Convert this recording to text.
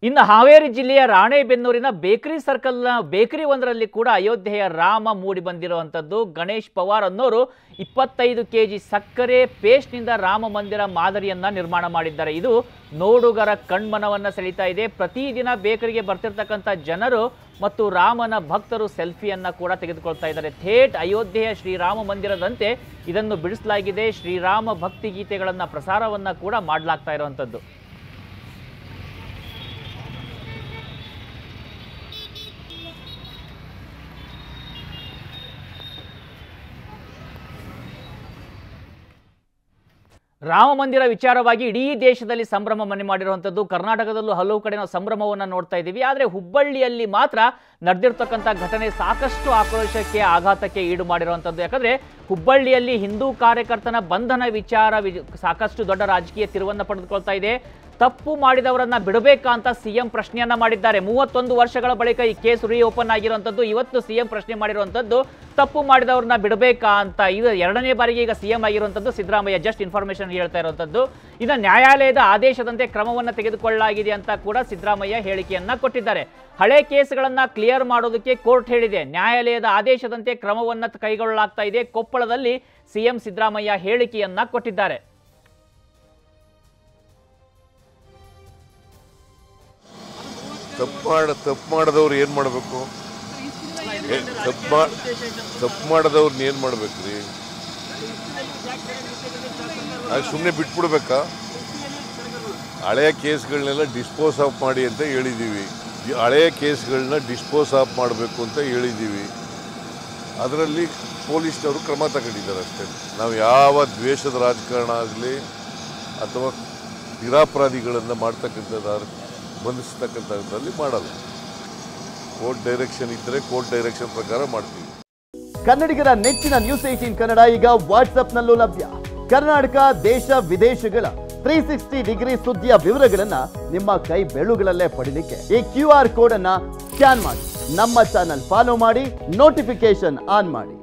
ಇನ್ನು ಹಾವೇರಿ ಜಿಲ್ಲೆಯ ರಾಣೆಬೆನ್ನೂರಿನ bakery ಸರ್ಕಲ್ನ bakery ಒಂದರಲ್ಲಿ ಕೂಡ ಅಯೋಧ್ಯೆಯ ರಾಮ ಮೂಡಿ ಬಂದಿರುವಂಥದ್ದು. ಗಣೇಶ್ ಪವಾರ್ ಅನ್ನೋರು 25 ಕೆಜಿ ಸಕ್ಕರೆ ಪೇಸ್ಟ್ನಿಂದ ರಾಮ ಮಂದಿರ ಮಾದರಿಯನ್ನ ನಿರ್ಮಾಣ ಮಾಡಿದ್ದಾರೆ. ಇದು ನೋಡುಗರ ಕಣ್ಮನವನ್ನು ಸೆಳೀತಾ ಇದೆ. ಪ್ರತಿದಿನ ಬೇಕರಿಗೆ ಬರ್ತಿರ್ತಕ್ಕಂಥ ಜನರು ಮತ್ತು ರಾಮನ ಭಕ್ತರು ಸೆಲ್ಫಿಯನ್ನ ಕೂಡ ತೆಗೆದುಕೊಳ್ತಾ ಇದ್ದಾರೆ. ಥೇಟ್ ಅಯೋಧ್ಯೆಯ ಶ್ರೀರಾಮ ಮಂದಿರದಂತೆ ಇದನ್ನು ಬಿಡಿಸಲಾಗಿದೆ. ಶ್ರೀರಾಮ ಭಕ್ತಿ ಗೀತೆಗಳನ್ನು ಪ್ರಸಾರವನ್ನ ಕೂಡ ಮಾಡಲಾಗ್ತಾ ಇರುವಂಥದ್ದು. ರಾಮ ಮಂದಿರ ವಿಚಾರವಾಗಿ ಇಡೀ ದೇಶದಲ್ಲಿ ಸಂಭ್ರಮ ಮನೆ ಮಾಡಿರುವಂಥದ್ದು. ಕರ್ನಾಟಕದಲ್ಲೂ ಹಲವು ಕಡೆ ನಾವು ಸಂಭ್ರಮವನ್ನು ನೋಡ್ತಾ ಇದ್ದೀವಿ. ಆದರೆ ಹುಬ್ಬಳ್ಳಿಯಲ್ಲಿ ಮಾತ್ರ ನಡೆದಿರ್ತಕ್ಕಂಥ ಘಟನೆ ಸಾಕಷ್ಟು ಆಕ್ರೋಶಕ್ಕೆ ಆಘಾತಕ್ಕೆ ಈಡು ಮಾಡಿರುವಂಥದ್ದು. ಯಾಕಂದರೆ ಹುಬ್ಬಳ್ಳಿಯಲ್ಲಿ ಹಿಂದೂ ಕಾರ್ಯಕರ್ತನ ಬಂಧನ ವಿಚಾರ ಸಾಕಷ್ಟು ದೊಡ್ಡ ರಾಜಕೀಯ ತಿರುವನ್ನು ಪಡೆದುಕೊಳ್ತಾ ಇದೆ. ತಪ್ಪು ಮಾಡಿದವರನ್ನ ಬಿಡಬೇಕಾ ಅಂತ ಸಿಎಂ ಪ್ರಶ್ನೆಯನ್ನ ಮಾಡಿದ್ದಾರೆ. 31 ವರ್ಷಗಳ ಬಳಿಕ ಈ ಕೇಸ್ ರೀಓಪನ್ ಆಗಿರುವಂಥದ್ದು. ಇವತ್ತು ಸಿಎಂ ಪ್ರಶ್ನೆ ಮಾಡಿರುವಂಥದ್ದು ತಪ್ಪು ಮಾಡಿದವ್ರನ್ನ ಬಿಡಬೇಕಾ ಅಂತ. ಇದು 2ನೇ ಬಾರಿಗೆ ಈಗ ಸಿಎಂ ಆಗಿರುವಂಥದ್ದು ಸಿದ್ದರಾಮಯ್ಯ. ಜಸ್ಟ್ ಇನ್ಫಾರ್ಮೇಶನ್ ಹೇಳ್ತಾ ಇರುವಂಥದ್ದು. ಇನ್ನು ನ್ಯಾಯಾಲಯದ ಆದೇಶದಂತೆ ಕ್ರಮವನ್ನು ತೆಗೆದುಕೊಳ್ಳಲಾಗಿದೆ ಅಂತ ಕೂಡ ಸಿದ್ದರಾಮಯ್ಯ ಹೇಳಿಕೆಯನ್ನ ಕೊಟ್ಟಿದ್ದಾರೆ. ಹಳೆ ಕೇಸ್ಗಳನ್ನ ಕ್ಲಿಯರ್ ಮಾಡೋದಕ್ಕೆ ಕೋರ್ಟ್ ಹೇಳಿದೆ. ನ್ಯಾಯಾಲಯದ ಆದೇಶದಂತೆ ಕ್ರಮವನ್ನು ಕೈಗೊಳ್ಳಲಾಗ್ತಾ ಇದೆ. ಕೊಪ್ಪಳದಲ್ಲಿ ಸಿಎಂ ಸಿದ್ದರಾಮಯ್ಯ ಹೇಳಿಕೆಯನ್ನ ಕೊಟ್ಟಿದ್ದಾರೆ. ತಪ್ಪು ಮಾಡಿದವ್ರು ಏನು ಮಾಡಬೇಕು? ತಪ್ಪು ಮಾಡಿದವ್ರನ್ನ ಏನು ಮಾಡ್ಬೇಕು ರೀ? ಸುಮ್ಮನೆ ಬಿಟ್ಬಿಡ್ಬೇಕಾ? ಹಳೆಯ ಕೇಸ್ಗಳನ್ನೆಲ್ಲ ಡಿಸ್ಪೋಸ್ ಆಫ್ ಮಾಡಿ ಅಂತ ಹೇಳಿದ್ದೀವಿ. ಹಳೆಯ ಕೇಸ್ಗಳನ್ನ ಡಿಸ್ಪೋಸ್ ಆಫ್ ಮಾಡಬೇಕು ಅಂತ ಹೇಳಿದ್ದೀವಿ. ಅದರಲ್ಲಿ ಪೊಲೀಸ್ನವರು ಕ್ರಮ ತಗೊಂಡಿದ್ದಾರೆ ಅಷ್ಟೇ. ನಾವು ಯಾವ ದ್ವೇಷದ ರಾಜಕಾರಣ ಆಗಲಿ ಅಥವಾ ನಿರಾಪರಾಧಿಗಳನ್ನು ಮಾಡ್ತಕ್ಕಂಥದ್ದು ಬಂಧಿಸ್ತಕ್ಕಂಥದ್ರಲ್ಲಿ ಮಾಡಲ್ಲ. ಕೋರ್ಟ್ ಡೈರೆಕ್ಷನ್ ಇದ್ದರೆ ಕೋರ್ಟ್ ಡೈರೆಕ್ಷನ್ ಪ್ರಕಾರ ಮಾಡ್ತೀವಿ. ಕನ್ನಡಿಗರ ನೆಚ್ಚಿನ ನ್ಯೂಸ್ 18 ಕನ್ನಡ ಈಗ ವಾಟ್ಸ್ಆಪ್ನಲ್ಲೂ ಲಭ್ಯ. ಕರ್ನಾಟಕ, ದೇಶ ವಿದೇಶಗಳ 360 ಡಿಗ್ರಿ ಸುದ್ದಿಯ ವಿವರಗಳನ್ನ ನಿಮ್ಮ ಕೈ ಬೆರಳುಗಳಲ್ಲೇ ಪಡಿಲಿಕ್ಕೆ ಈ QR ಕೋಡ್ ಅನ್ನ ಸ್ಕ್ಯಾನ್ ಮಾಡಿ, ನಮ್ಮ ಚಾನಲ್ ಫಾಲೋ ಮಾಡಿ, ನೋಟಿಫಿಕೇಶನ್ ಆನ್ ಮಾಡಿ.